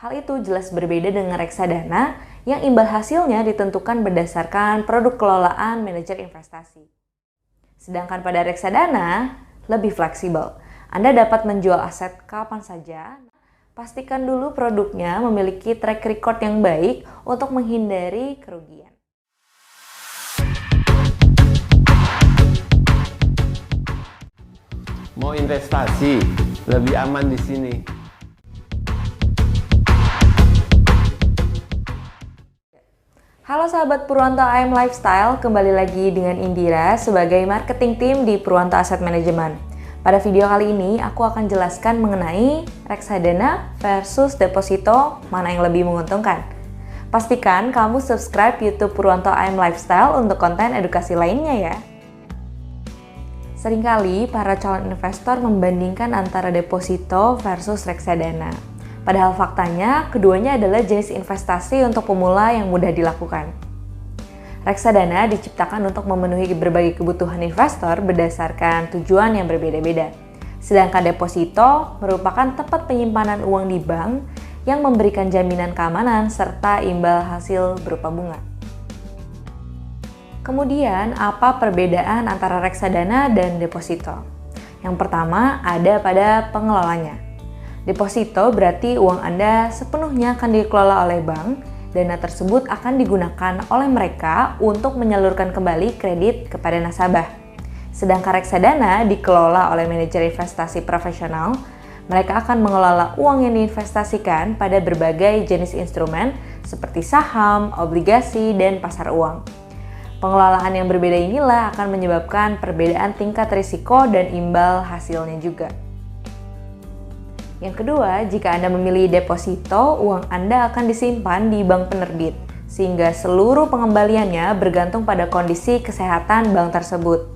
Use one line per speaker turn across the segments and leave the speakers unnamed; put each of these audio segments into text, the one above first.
Hal itu jelas berbeda dengan reksadana yang imbal hasilnya ditentukan berdasarkan produk kelolaan manajer investasi. Sedangkan pada reksadana, lebih fleksibel. Anda dapat menjual aset kapan saja. Pastikan dulu produknya memiliki track record yang baik untuk menghindari kerugian.
Mau investasi, lebih aman di sini.
Halo sahabat Purwanto AM Lifestyle, kembali lagi dengan Indira sebagai marketing team di Purwanto Asset Management. Pada video kali ini, aku akan jelaskan mengenai reksadana versus deposito, mana yang lebih menguntungkan. Pastikan kamu subscribe YouTube Purwanto AM Lifestyle untuk konten edukasi lainnya ya. Seringkali para calon investor membandingkan antara deposito versus reksadana. Padahal faktanya, keduanya adalah jenis investasi untuk pemula yang mudah dilakukan. Reksadana diciptakan untuk memenuhi berbagai kebutuhan investor berdasarkan tujuan yang berbeda-beda. Sedangkan deposito merupakan tempat penyimpanan uang di bank yang memberikan jaminan keamanan serta imbal hasil berupa bunga. Kemudian, apa perbedaan antara reksadana dan deposito? Yang pertama, ada pada pengelolanya. Deposito berarti uang Anda sepenuhnya akan dikelola oleh bank. Dana tersebut akan digunakan oleh mereka untuk menyalurkan kembali kredit kepada nasabah. Sedangkan reksadana dikelola oleh manajer investasi profesional. Mereka akan mengelola uang yang diinvestasikan pada berbagai jenis instrumen seperti saham, obligasi, dan pasar uang. Pengelolaan yang berbeda inilah akan menyebabkan perbedaan tingkat risiko dan imbal hasilnya juga. Yang kedua, jika Anda memilih deposito, uang Anda akan disimpan di bank penerbit, sehingga seluruh pengembaliannya bergantung pada kondisi kesehatan bank tersebut.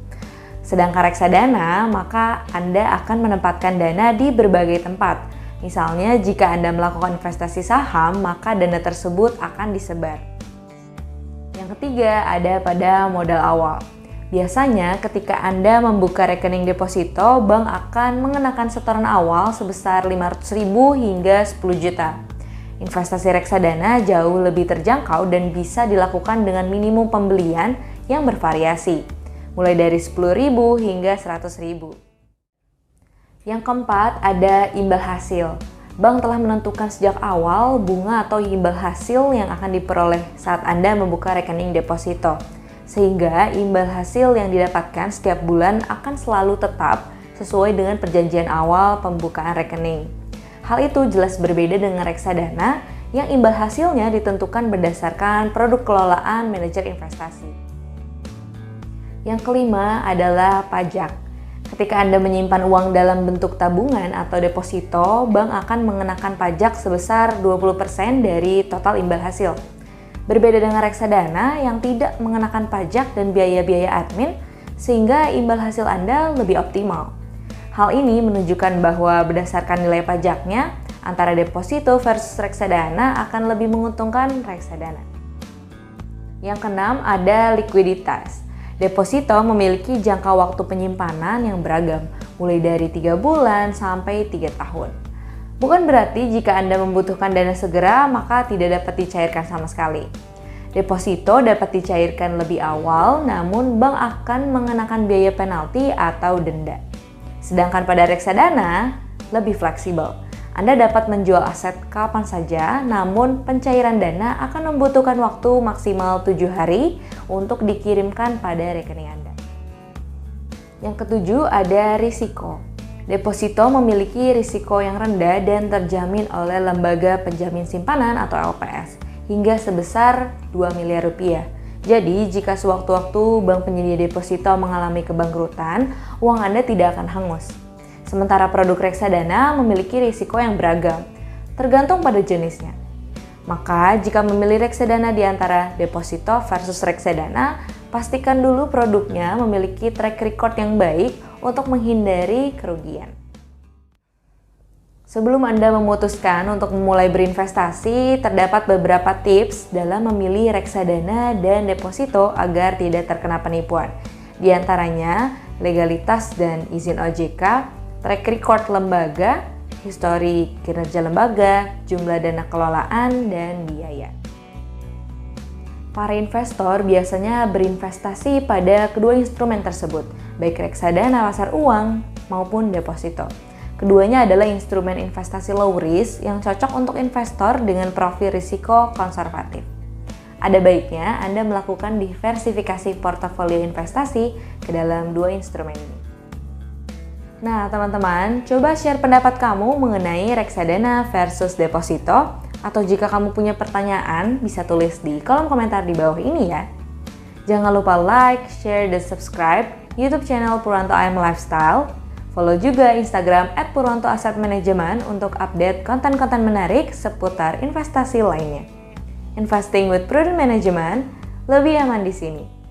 Sedangkan reksadana, maka Anda akan menempatkan dana di berbagai tempat. Misalnya, jika Anda melakukan investasi saham, maka dana tersebut akan disebar. Yang ketiga, ada pada modal awal. Biasanya ketika Anda membuka rekening deposito, bank akan mengenakan setoran awal sebesar 500.000 hingga 10 juta. Investasi reksadana jauh lebih terjangkau dan bisa dilakukan dengan minimum pembelian yang bervariasi, mulai dari 10.000 hingga 100.000. Yang keempat, ada imbal hasil. Bank telah menentukan sejak awal bunga atau imbal hasil yang akan diperoleh saat Anda membuka rekening deposito. Sehingga imbal hasil yang didapatkan setiap bulan akan selalu tetap sesuai dengan perjanjian awal pembukaan rekening. Hal itu jelas berbeda dengan reksadana yang imbal hasilnya ditentukan berdasarkan produk kelolaan manajer investasi. Yang kelima adalah pajak. Ketika Anda menyimpan uang dalam bentuk tabungan atau deposito, bank akan mengenakan pajak sebesar 20% dari total imbal hasil. Berbeda dengan reksadana yang tidak mengenakan pajak dan biaya-biaya admin, sehingga imbal hasil Anda lebih optimal. Hal ini menunjukkan bahwa berdasarkan nilai pajaknya, antara deposito versus reksadana akan lebih menguntungkan reksadana. Yang keenam, ada likuiditas. Deposito memiliki jangka waktu penyimpanan yang beragam, mulai dari 3 bulan sampai 3 tahun. Bukan berarti jika Anda membutuhkan dana segera, maka tidak dapat dicairkan sama sekali. Deposito dapat dicairkan lebih awal, namun bank akan mengenakan biaya penalti atau denda. Sedangkan pada reksadana, lebih fleksibel. Anda dapat menjual aset kapan saja, namun pencairan dana akan membutuhkan waktu maksimal 7 hari untuk dikirimkan pada rekening Anda. Yang ketujuh, ada risiko. Deposito memiliki risiko yang rendah dan terjamin oleh lembaga penjamin simpanan atau LPS hingga sebesar 2 miliar rupiah. Jadi, jika sewaktu-waktu bank penyedia deposito mengalami kebangkrutan, uang Anda tidak akan hangus. Sementara produk reksadana memiliki risiko yang beragam, tergantung pada jenisnya. Maka, jika memilih reksadana di antara deposito versus reksadana, pastikan dulu produknya memiliki track record yang baik untuk menghindari kerugian. Sebelum Anda memutuskan untuk memulai berinvestasi, terdapat beberapa tips dalam memilih reksadana dan deposito agar tidak terkena penipuan. Di antaranya, legalitas dan izin OJK, track record lembaga, histori kinerja lembaga, jumlah dana kelolaan, dan biaya. Para investor biasanya berinvestasi pada kedua instrumen tersebut, baik reksadana pasar uang maupun deposito. Keduanya adalah instrumen investasi low risk yang cocok untuk investor dengan profil risiko konservatif. Ada baiknya Anda melakukan diversifikasi portofolio investasi ke dalam dua instrumen ini. Nah, teman-teman, coba share pendapat kamu mengenai reksadana versus deposito, atau jika kamu punya pertanyaan, bisa tulis di kolom komentar di bawah ini ya. Jangan lupa like, share, dan subscribe YouTube channel Purwanto AM Lifestyle. Follow juga Instagram @purwantoassetmanagement untuk update konten-konten menarik seputar investasi lainnya. Investing with Prudent Management, lebih aman di sini.